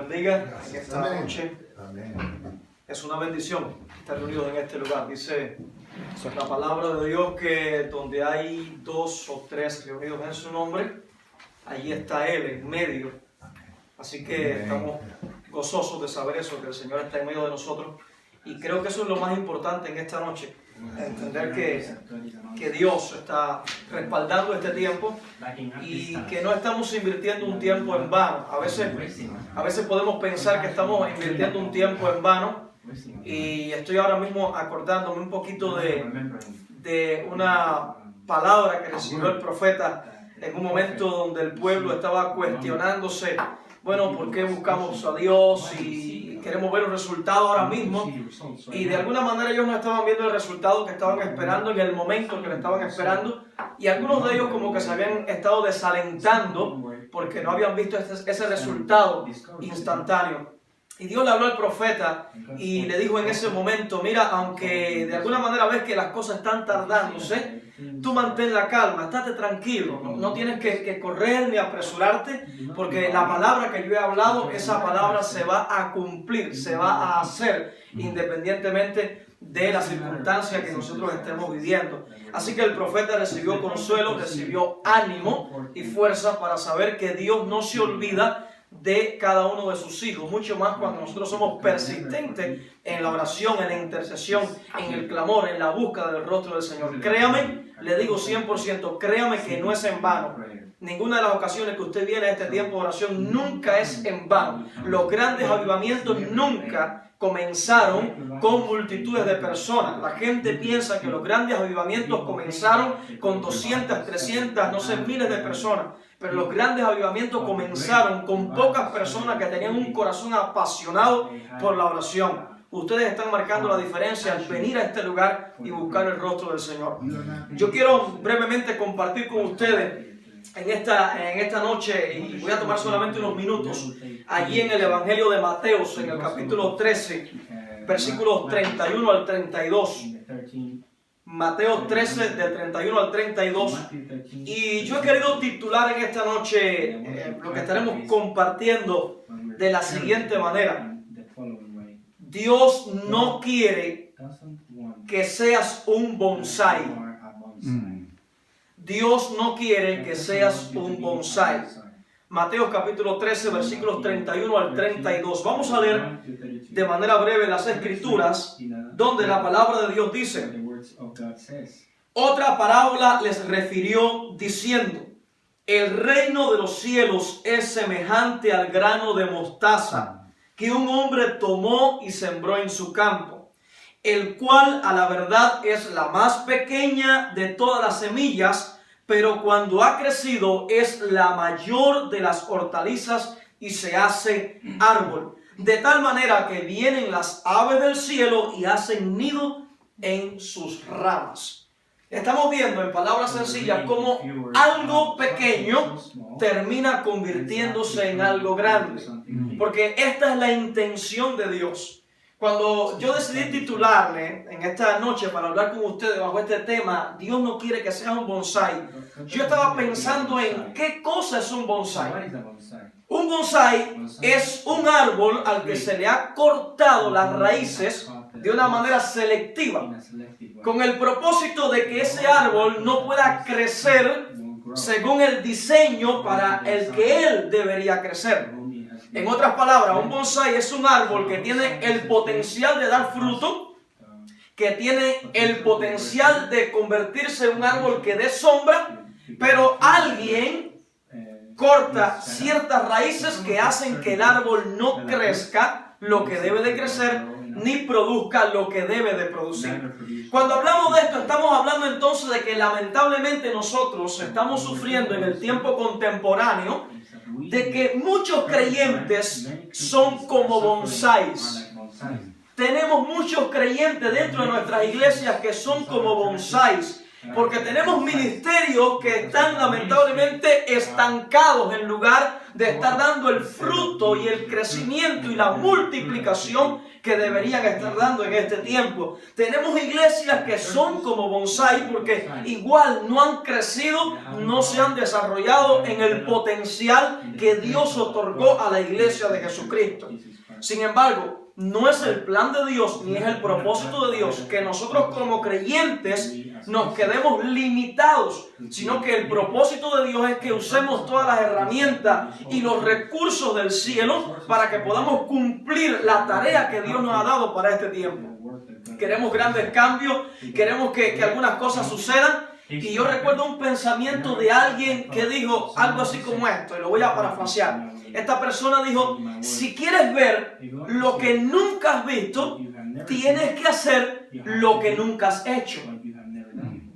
bendiga en esta noche. Es una bendición estar reunidos en este lugar. Dice la palabra de Dios que donde hay 2 o 3 reunidos en su nombre, allí está Él en medio. Así que estamos gozosos de saber eso, que el Señor está en medio de nosotros. Y creo que eso es lo más importante en esta noche. Entender que Dios está respaldando este tiempo y que no estamos invirtiendo un tiempo en vano. A veces podemos pensar que estamos invirtiendo un tiempo en vano, y estoy ahora mismo acordándome un poquito de una palabra que recibió el profeta en un momento donde el pueblo estaba cuestionándose, bueno, ¿por qué buscamos a Dios y queremos ver un resultado ahora mismo? Y de alguna manera ellos no estaban viendo el resultado que estaban esperando en el momento que lo estaban esperando, y algunos de ellos como que se habían estado desalentando porque no habían visto ese resultado instantáneo. Y Dios le habló al profeta y le dijo en ese momento, mira, aunque de alguna manera ves que las cosas están tardándose, tú mantén la calma, estate tranquilo, no tienes que correr ni apresurarte, porque la palabra que yo he hablado, esa palabra se va a cumplir, se va a hacer, independientemente de la circunstancia que nosotros estemos viviendo. Así que el profeta recibió consuelo, recibió ánimo y fuerza para saber que Dios no se olvida de cada uno de sus hijos, mucho más cuando nosotros somos persistentes en la oración, en la intercesión, en el clamor, en la búsqueda del rostro del Señor. Créame, le digo 100%, créame que no es en vano. Ninguna de las ocasiones que usted viene a este tiempo de oración nunca es en vano. Los grandes avivamientos nunca comenzaron con multitudes de personas. La gente piensa que los grandes avivamientos comenzaron con 200, 300, no sé, miles de personas. Pero los grandes avivamientos comenzaron con pocas personas que tenían un corazón apasionado por la oración. Ustedes están marcando la diferencia al venir a este lugar y buscar el rostro del Señor. Yo quiero brevemente compartir con ustedes en esta noche, y voy a tomar solamente unos minutos, allí en el Evangelio de Mateo, en el capítulo 13, versículos 31 al 32. Mateo 13, del 31 al 32. Y yo he querido titular en esta noche lo que estaremos compartiendo de la siguiente manera: Dios no quiere que seas un bonsái. Dios no quiere que seas un bonsái. Mateo capítulo 13, versículos 31 al 32. Vamos a leer de manera breve las escrituras, donde la palabra de Dios dice: otra parábola les refirió diciendo: el reino de los cielos es semejante al grano de mostaza que un hombre tomó y sembró en su campo, el cual a la verdad es la más pequeña de todas las semillas, pero cuando ha crecido es la mayor de las hortalizas y se hace árbol, de tal manera que vienen las aves del cielo y hacen nido en sus ramas. Estamos viendo en palabras sencillas cómo algo pequeño termina convirtiéndose en algo grande, porque esta es la intención de Dios. Cuando yo decidí titularle en esta noche para hablar con ustedes bajo este tema, Dios no quiere que seas un bonsái, yo estaba pensando en qué cosa es un bonsái. Un bonsái es un árbol al que se le ha cortado las raíces de una manera selectiva, con el propósito de que ese árbol no pueda crecer según el diseño para el que él debería crecer. En otras palabras, un bonsái es un árbol que tiene el potencial de dar fruto, que tiene el potencial de convertirse en un árbol que dé sombra, pero alguien corta ciertas raíces que hacen que el árbol no crezca lo que debe de crecer, ni produzca lo que debe de producir. Cuando hablamos de esto, estamos hablando entonces de que lamentablemente nosotros estamos sufriendo en el tiempo contemporáneo de que muchos creyentes son como bonsáis. Tenemos muchos creyentes dentro de nuestras iglesias que son como bonsáis. Porque tenemos ministerios que están lamentablemente estancados en lugar de estar dando el fruto y el crecimiento y la multiplicación que deberían estar dando en este tiempo. Tenemos iglesias que son como bonsai porque igual no han crecido, no se han desarrollado en el potencial que Dios otorgó a la iglesia de Jesucristo. Sin embargo, no es el plan de Dios ni es el propósito de Dios que nosotros como creyentes nos quedemos limitados, sino que el propósito de Dios es que usemos todas las herramientas y los recursos del cielo para que podamos cumplir la tarea que Dios nos ha dado para este tiempo. Queremos grandes cambios, queremos que algunas cosas sucedan. Y yo recuerdo un pensamiento de alguien que dijo algo así como esto, y lo voy a parafrasear. Esta persona dijo: si quieres ver lo que nunca has visto, tienes que hacer lo que nunca has hecho.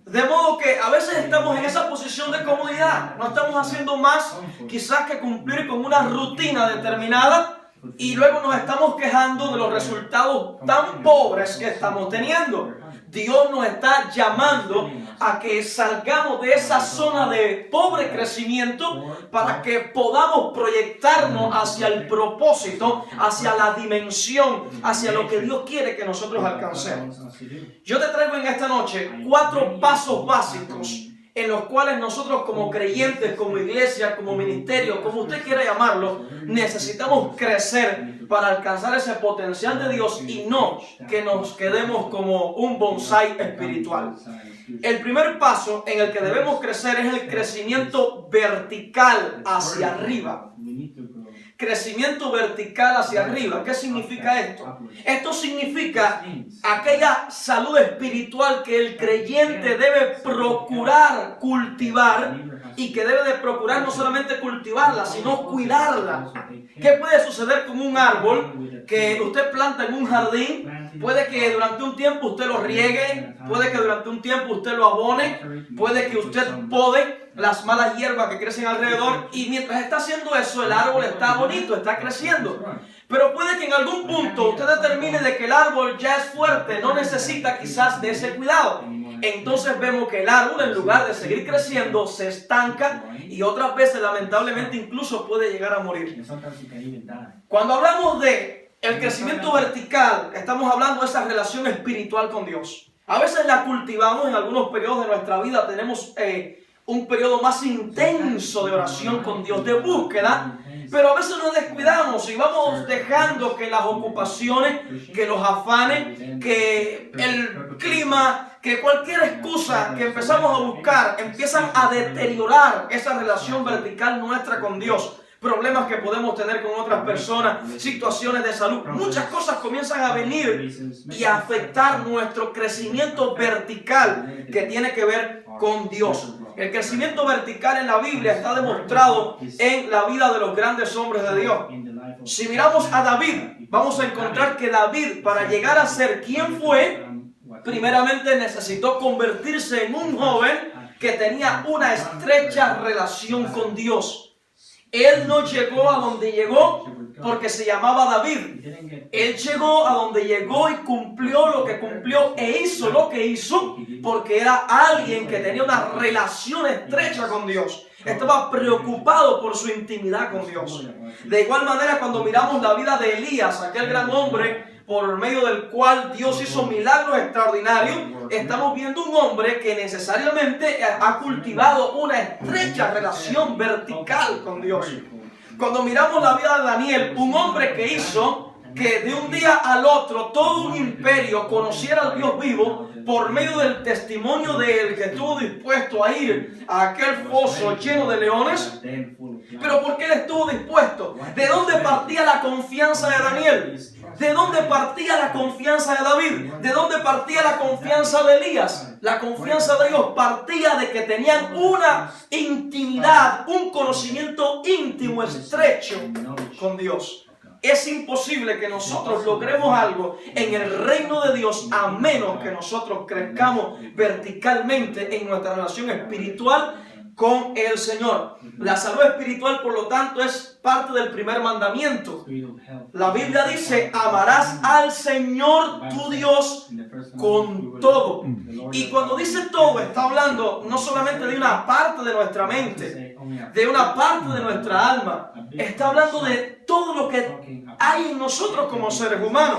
De modo que a veces estamos en esa posición de comodidad. No estamos haciendo más quizás que cumplir con una rutina determinada y luego nos estamos quejando de los resultados tan pobres que estamos teniendo. Dios nos está llamando a que salgamos de esa zona de pobre crecimiento para que podamos proyectarnos hacia el propósito, hacia la dimensión, hacia lo que Dios quiere que nosotros alcancemos. Yo te traigo en esta noche 4 pasos básicos en los cuales nosotros como creyentes, como iglesia, como ministerio, como usted quiera llamarlo, necesitamos crecer para alcanzar ese potencial de Dios y no que nos quedemos como un bonsai espiritual. El primer paso en el que debemos crecer es el crecimiento vertical hacia arriba. Crecimiento vertical hacia arriba. ¿Qué significa esto? Esto significa aquella salud espiritual que el creyente debe procurar cultivar y que debe de procurar no solamente cultivarla, sino cuidarla. ¿Qué puede suceder con un árbol que usted planta en un jardín? Puede que durante un tiempo usted lo riegue, puede que durante un tiempo usted lo abone, puede que usted pode las malas hierbas que crecen alrededor y mientras está haciendo eso el árbol está bonito, está creciendo. Pero puede que en algún punto usted determine de que el árbol ya es fuerte, no necesita quizás de ese cuidado. Entonces vemos que el árbol en lugar de seguir creciendo se estanca y otras veces lamentablemente incluso puede llegar a morir. Cuando hablamos de el crecimiento vertical, estamos hablando de esa relación espiritual con Dios. A veces la cultivamos en algunos periodos de nuestra vida, tenemos un periodo más intenso de oración con Dios, de búsqueda, pero a veces nos descuidamos y vamos dejando que las ocupaciones, que los afanes, que el clima, que cualquier excusa que empezamos a buscar empiezan a deteriorar esa relación vertical nuestra con Dios. Problemas que podemos tener con otras personas, situaciones de salud, muchas cosas comienzan a venir y a afectar nuestro crecimiento vertical que tiene que ver con Dios. El crecimiento vertical en la Biblia está demostrado en la vida de los grandes hombres de Dios. Si miramos a David, vamos a encontrar que David, para llegar a ser quien fue, primeramente necesitó convertirse en un joven que tenía una estrecha relación con Dios. Él no llegó a donde llegó porque se llamaba David. Él llegó a donde llegó y cumplió lo que cumplió e hizo lo que hizo porque era alguien que tenía una relación estrecha con Dios. Estaba preocupado por su intimidad con Dios. De igual manera, cuando miramos la vida de Elías, aquel gran hombre por medio del cual Dios hizo milagros extraordinarios, estamos viendo un hombre que necesariamente ha cultivado una estrecha relación vertical con Dios. Cuando miramos la vida de Daniel, un hombre que hizo que de un día al otro todo un imperio conociera al Dios vivo por medio del testimonio de él, que estuvo dispuesto a ir a aquel foso lleno de leones. Pero ¿por qué él estuvo dispuesto? ¿De dónde partía la confianza de Daniel? ¿De dónde partía la confianza de David? ¿De dónde partía la confianza de Elías? La confianza de Dios partía de que tenían una intimidad, un conocimiento íntimo, estrecho con Dios. Es imposible que nosotros logremos algo en el reino de Dios a menos que nosotros crezcamos verticalmente en nuestra relación espiritual con el Señor. La salud espiritual, por lo tanto, es parte del primer mandamiento. La Biblia dice, amarás al Señor tu Dios con todo. Y cuando dice todo, está hablando no solamente de una parte de nuestra mente, de una parte de nuestra alma. Está hablando de todo lo que hay en nosotros como seres humanos.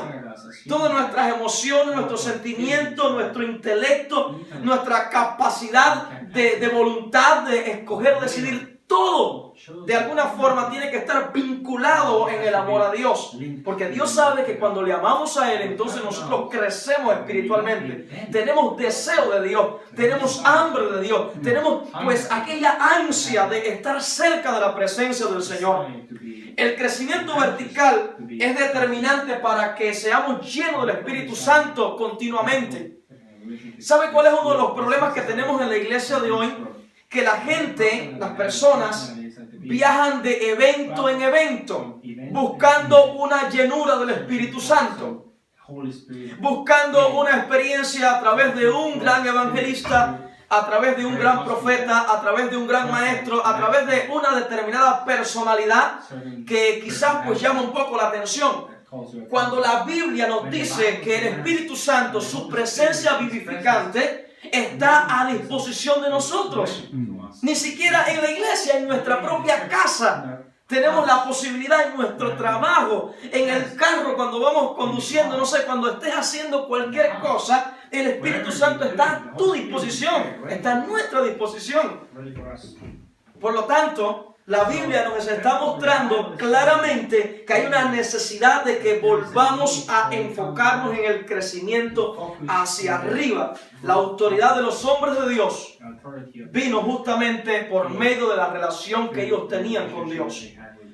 Todas nuestras emociones, nuestros sentimientos, nuestro intelecto, nuestra capacidad de voluntad, de escoger o decidir, todo de alguna forma tiene que estar vinculado en el amor a Dios. Porque Dios sabe que cuando le amamos a Él, entonces nosotros crecemos espiritualmente. Tenemos deseo de Dios, tenemos hambre de Dios, tenemos pues aquella ansia de estar cerca de la presencia del Señor. El crecimiento vertical es determinante para que seamos llenos del Espíritu Santo continuamente. ¿Sabe cuál es uno de los problemas que tenemos en la iglesia de hoy? Que la gente, las personas, viajan de evento en evento, buscando una llenura del Espíritu Santo, buscando una experiencia a través de un gran evangelista, a través de un gran profeta, a través de un gran maestro, a través de una determinada personalidad que quizás pues llama un poco la atención. Cuando la Biblia nos dice que el Espíritu Santo, su presencia vivificante, está a disposición de nosotros. Ni siquiera en la iglesia, en nuestra propia casa, tenemos la posibilidad en nuestro trabajo, en el carro, cuando vamos conduciendo, no sé, cuando estés haciendo cualquier cosa, el Espíritu Santo está a tu disposición, está a nuestra disposición. Por lo tanto, la Biblia nos está mostrando claramente que hay una necesidad de que volvamos a enfocarnos en el crecimiento hacia arriba. La autoridad de los hombres de Dios vino justamente por medio de la relación que ellos tenían con Dios.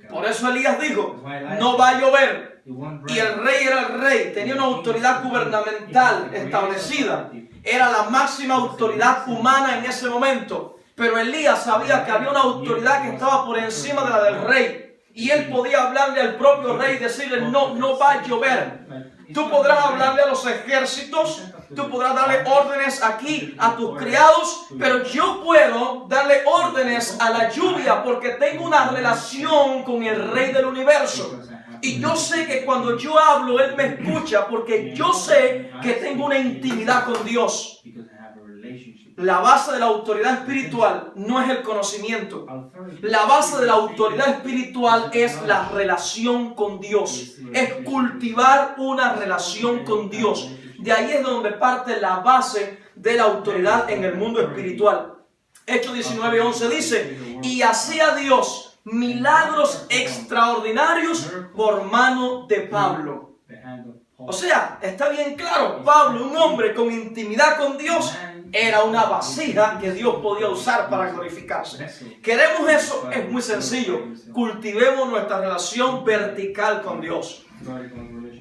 Por eso Elías dijo, no va a llover. Y el rey era el rey, tenía una autoridad gubernamental establecida. Era la máxima autoridad humana en ese momento. Pero Elías sabía que había una autoridad que estaba por encima de la del rey. Y él podía hablarle al propio rey y decirle, no va a llover. Tú podrás hablarle a los ejércitos, tú podrás darle órdenes aquí a tus criados, pero yo puedo darle órdenes a la lluvia porque tengo una relación con el Rey del universo. Y yo sé que cuando yo hablo, Él me escucha porque yo sé que tengo una intimidad con Dios. La base de la autoridad espiritual no es el conocimiento. La base de la autoridad espiritual es la relación con Dios. Es cultivar una relación con Dios. De ahí es donde parte la base de la autoridad en el mundo espiritual. Hechos 19:11 dice, y hacía Dios milagros extraordinarios por mano de Pablo. O sea, está bien claro, Pablo, un hombre con intimidad con Dios, era una vasija que Dios podía usar para glorificarse. ¿Queremos eso? Es muy sencillo. Cultivemos nuestra relación vertical con Dios.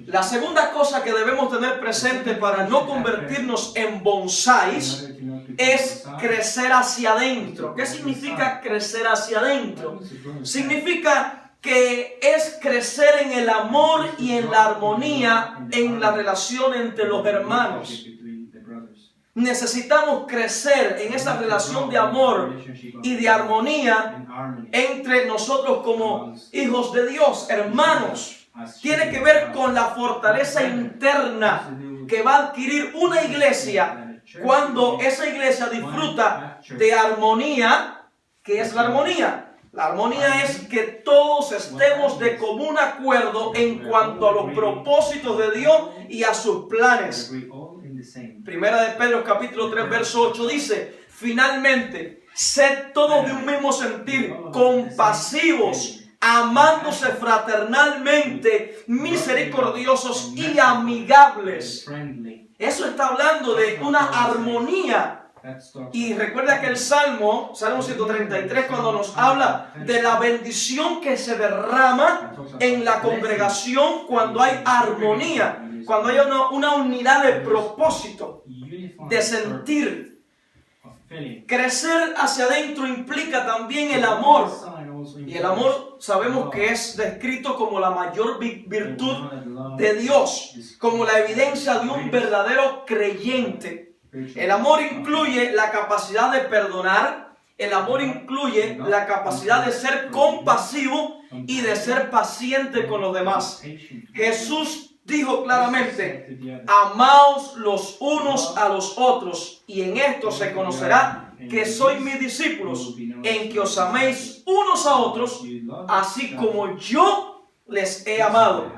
La segunda cosa que debemos tener presente para no convertirnos en bonsáis es crecer hacia adentro. ¿Qué significa crecer hacia adentro? Significa que es crecer en el amor y en la armonía en la relación entre los hermanos. Necesitamos crecer en esa relación de amor y de armonía entre nosotros como hijos de Dios, hermanos. Tiene que ver con la fortaleza interna que va a adquirir una iglesia cuando esa iglesia disfruta de armonía. ¿Qué es la armonía? La armonía es que todos estemos de común acuerdo en cuanto a los propósitos de Dios y a sus planes. Primera de Pedro capítulo 3 verso 8 dice, finalmente, sed todos de un mismo sentir, compasivos, amándose fraternalmente, misericordiosos y amigables. Eso está hablando de una armonía. Y recuerda que el Salmo 133, cuando nos habla de la bendición que se derrama en la congregación cuando hay armonía, cuando hay una unidad de propósito, de sentir. Crecer hacia adentro implica también el amor. Y el amor sabemos que es descrito como la mayor virtud de Dios, como la evidencia de un verdadero creyente. El amor incluye la capacidad de perdonar El amor incluye la capacidad de ser compasivo y de ser paciente con los demás. Jesús dijo claramente, amaos los unos a los otros, y en esto se conocerá que sois mis discípulos, en que os améis unos a otros, así como yo les he amado.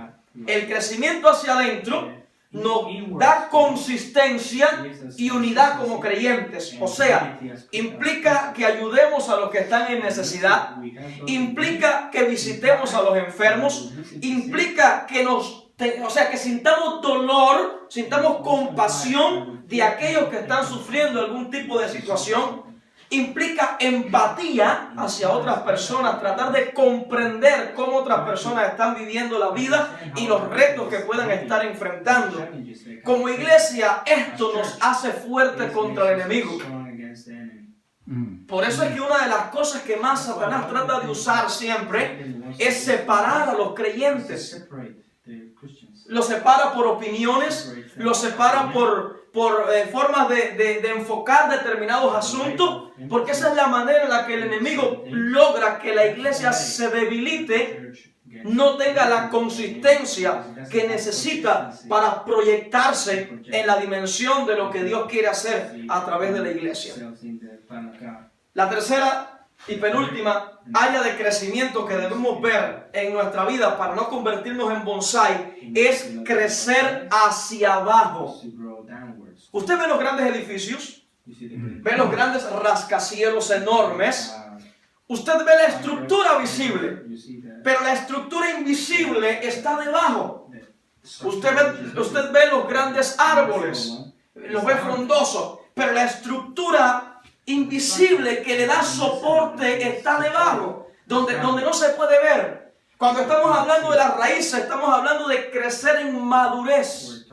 El crecimiento hacia adentro nos da consistencia y unidad como creyentes. O sea, implica que ayudemos a los que están en necesidad, implica que visitemos a los enfermos, implica que que sintamos dolor, sintamos compasión de aquellos que están sufriendo algún tipo de situación. Implica empatía hacia otras personas, tratar de comprender cómo otras personas están viviendo la vida y los retos que puedan estar enfrentando. Como iglesia, esto nos hace fuertes contra el enemigo. Por eso es que una de las cosas que más Satanás trata de usar siempre es separar a los creyentes. Los separa por opiniones, los separa por formas de enfocar determinados asuntos, porque esa es la manera en la que el enemigo logra que la iglesia se debilite, no tenga la consistencia que necesita para proyectarse en la dimensión de lo que Dios quiere hacer a través de la iglesia. La tercera y penúltima área de crecimiento que debemos ver en nuestra vida para no convertirnos en bonsai es crecer hacia abajo. Usted ve los grandes edificios, ve los grandes rascacielos enormes, usted ve la estructura visible, pero la estructura invisible está debajo. Usted ve los grandes árboles, los ve frondosos, pero la estructura invisible que le da soporte está debajo, donde no se puede ver. Cuando estamos hablando de las raíces, estamos hablando de crecer en madurez.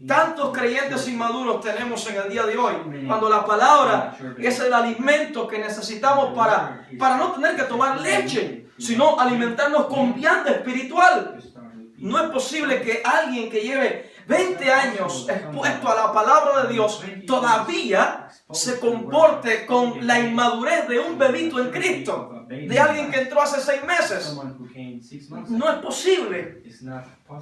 Tantos creyentes inmaduros tenemos en el día de hoy, cuando la palabra es el alimento que necesitamos para no tener que tomar leche, sino alimentarnos con vianda espiritual. No es posible que alguien que lleve 20 años expuesto a la palabra de Dios todavía se comporte con la inmadurez de un bebito en Cristo, de alguien que entró hace 6 meses. No es posible.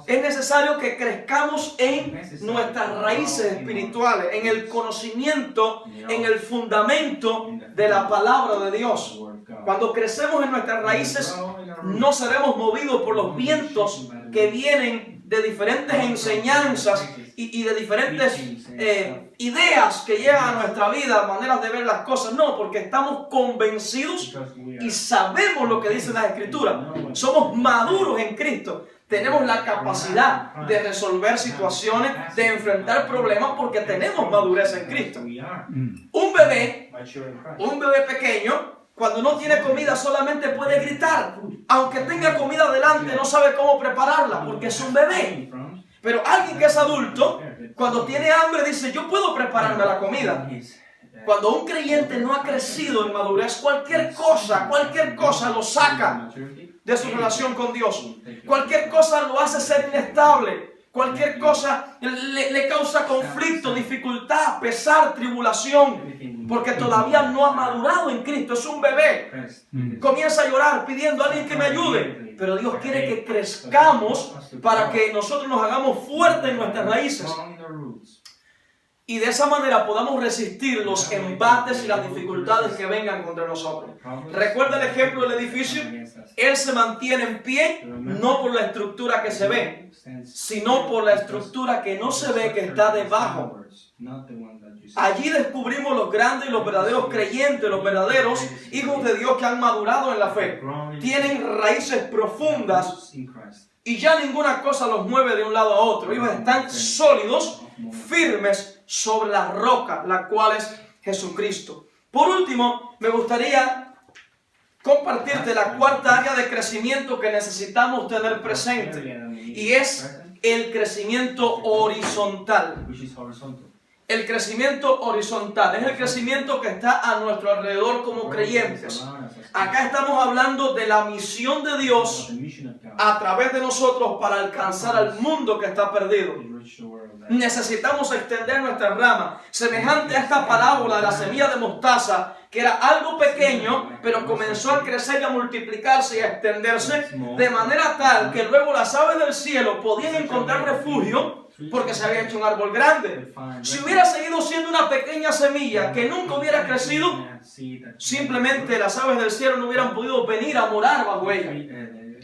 Es necesario que crezcamos en nuestras raíces espirituales, en el conocimiento, en el fundamento de la palabra de Dios. Cuando crecemos en nuestras raíces, no seremos movidos por los vientos que vienen de diferentes enseñanzas y de diferentes ideas que llegan a nuestra vida, maneras de ver las cosas. No, porque estamos convencidos y sabemos lo que dicen las Escrituras. Somos maduros en Cristo. Tenemos la capacidad de resolver situaciones, de enfrentar problemas, porque tenemos madurez en Cristo. Un bebé pequeño, cuando no tiene comida solamente puede gritar. Aunque tenga comida delante, no sabe cómo prepararla porque es un bebé. Pero alguien que es adulto, cuando tiene hambre, dice, yo puedo prepararme la comida. Cuando un creyente no ha crecido en madurez, cualquier cosa lo saca de su relación con Dios. Cualquier cosa lo hace ser inestable. Cualquier cosa le causa conflicto, dificultad, pesar, tribulación, porque todavía no ha madurado en Cristo. Es un bebé. Comienza a llorar pidiendo a alguien que me ayude. Pero Dios quiere que crezcamos para que nosotros nos hagamos fuertes en nuestras raíces. Y de esa manera podamos resistir los embates y las dificultades que vengan contra nosotros. Recuerda el ejemplo del edificio. Él se mantiene en pie no por la estructura que se ve, sino por la estructura que no se ve, que está debajo. Allí descubrimos los grandes y los verdaderos creyentes, los verdaderos hijos de Dios que han madurado en la fe. Tienen raíces profundas y ya ninguna cosa los mueve de un lado a otro. Ellos están sólidos, firmes sobre la roca, la cual es Jesucristo. Por último, me gustaría compartirte la cuarta área de crecimiento que necesitamos tener presente, y es el crecimiento horizontal. El crecimiento horizontal es el crecimiento que está a nuestro alrededor como creyentes. Acá estamos hablando de la misión de Dios a través de nosotros para alcanzar al mundo que está perdido. Necesitamos extender nuestras ramas. Semejante a esta parábola de la semilla de mostaza, que era algo pequeño, pero comenzó a crecer y a multiplicarse y a extenderse de manera tal que luego las aves del cielo podían encontrar refugio porque se había hecho un árbol grande. Si hubiera seguido siendo una pequeña semilla que nunca hubiera crecido, simplemente las aves del cielo no hubieran podido venir a morar bajo ella,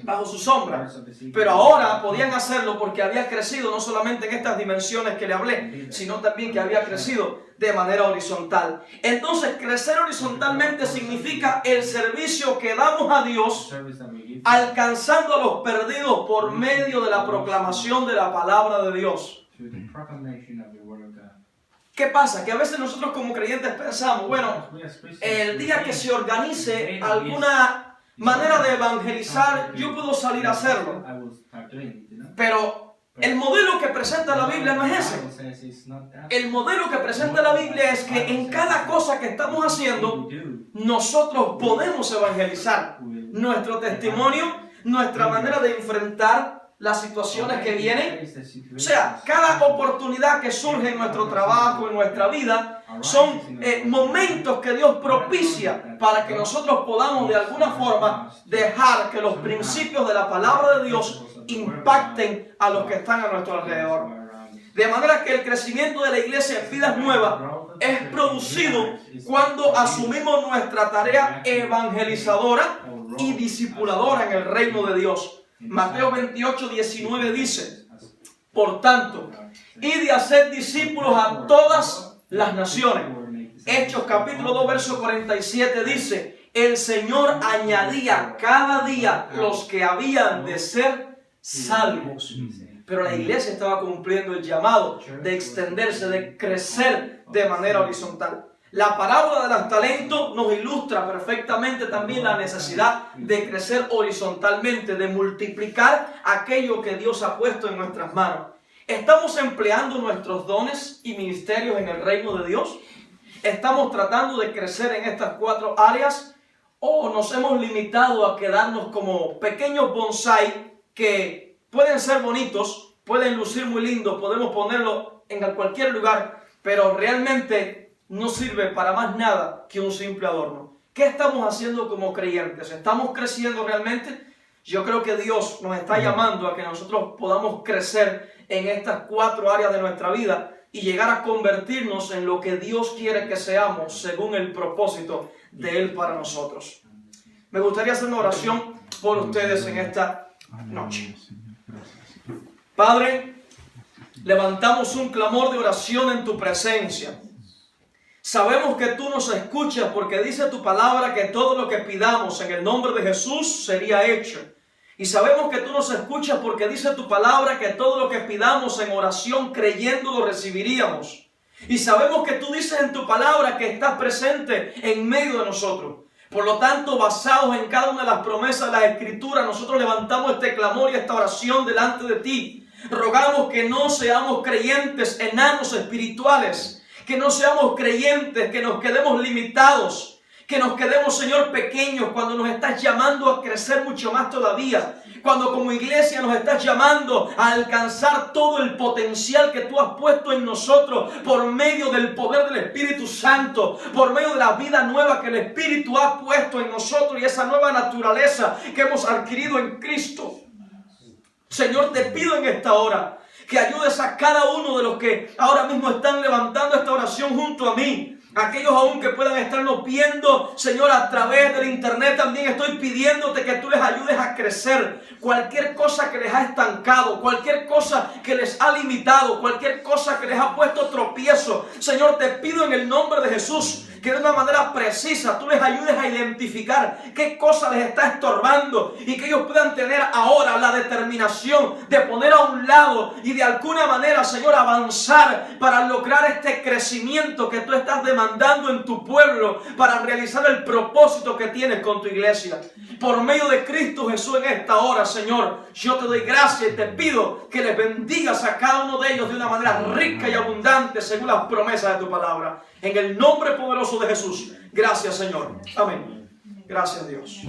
bajo su sombra. Pero ahora podían hacerlo porque había crecido no solamente en estas dimensiones que le hablé, sino también que había crecido de manera horizontal. Entonces, crecer horizontalmente significa el servicio que damos a Dios, alcanzando a los perdidos por medio de la proclamación de la palabra de Dios. ¿Qué pasa? Que a veces nosotros como creyentes pensamos, bueno, el día que se organice alguna manera de evangelizar, yo puedo salir a hacerlo. Pero el modelo que presenta la Biblia no es ese. El modelo que presenta la Biblia es que en cada cosa que estamos haciendo, nosotros podemos evangelizar. Nuestro testimonio, nuestra manera de enfrentar las situaciones que vienen. O sea, cada oportunidad que surge en nuestro trabajo, en nuestra vida, son momentos que Dios propicia para que nosotros podamos de alguna forma dejar que los principios de la palabra de Dios impacten a los que están a nuestro alrededor. De manera que el crecimiento de la iglesia en Vidas Nuevas es producido cuando asumimos nuestra tarea evangelizadora y discipuladora en el reino de Dios. Mateo 28, 19 dice: por tanto, id y haced discípulos a todas las naciones. Hechos capítulo 2, verso 47 dice: el Señor añadía cada día los que habían de ser salvos. Pero la iglesia estaba cumpliendo el llamado de extenderse, de crecer de manera horizontal. La parábola de los talentos nos ilustra perfectamente también la necesidad de crecer horizontalmente, de multiplicar aquello que Dios ha puesto en nuestras manos. ¿Estamos empleando nuestros dones y ministerios en el reino de Dios? ¿Estamos tratando de crecer en estas 4 áreas? ¿O nos hemos limitado a quedarnos como pequeños bonsai que pueden ser bonitos, pueden lucir muy lindos, podemos ponerlo en cualquier lugar, pero realmente no sirve para más nada que un simple adorno? ¿Qué estamos haciendo como creyentes? ¿Estamos creciendo realmente? Yo creo que Dios nos está llamando a que nosotros podamos crecer en estas 4 áreas de nuestra vida y llegar a convertirnos en lo que Dios quiere que seamos según el propósito de Él para nosotros. Me gustaría hacer una oración por ustedes en esta noche. Padre, levantamos un clamor de oración en tu presencia. Sabemos que tú nos escuchas porque dice tu palabra que todo lo que pidamos en el nombre de Jesús sería hecho. Y sabemos que tú nos escuchas porque dice tu palabra que todo lo que pidamos en oración creyendo lo recibiríamos. Y sabemos que tú dices en tu palabra que estás presente en medio de nosotros. Por lo tanto, basados en cada una de las promesas de la Escritura, nosotros levantamos este clamor y esta oración delante de ti. Rogamos que no seamos creyentes enanos espirituales, que no seamos creyentes, que nos quedemos limitados, que nos quedemos, Señor, pequeños cuando nos estás llamando a crecer mucho más todavía. Cuando como iglesia nos estás llamando a alcanzar todo el potencial que tú has puesto en nosotros por medio del poder del Espíritu Santo, por medio de la vida nueva que el Espíritu ha puesto en nosotros y esa nueva naturaleza que hemos adquirido en Cristo. Señor, te pido en esta hora que ayudes a cada uno de los que ahora mismo están levantando esta oración junto a mí. Aquellos aún que puedan estarnos viendo, Señor, a través del internet, también estoy pidiéndote que tú les ayudes a crecer. Cualquier cosa que les ha estancado, cualquier cosa que les ha limitado, cualquier cosa que les ha puesto tropiezo, Señor, te pido en el nombre de Jesús que de una manera precisa tú les ayudes a identificar qué cosa les está estorbando y que ellos puedan tener ahora la determinación de poner a un lado y de alguna manera, Señor, avanzar para lograr este crecimiento que tú estás demandando en tu pueblo para realizar el propósito que tienes con tu iglesia. Por medio de Cristo Jesús en esta hora, Señor, yo te doy gracias y te pido que les bendigas a cada uno de ellos de una manera rica y abundante según las promesas de tu palabra. En el nombre poderoso de Jesús. Gracias, Señor. Amén. Gracias, Dios.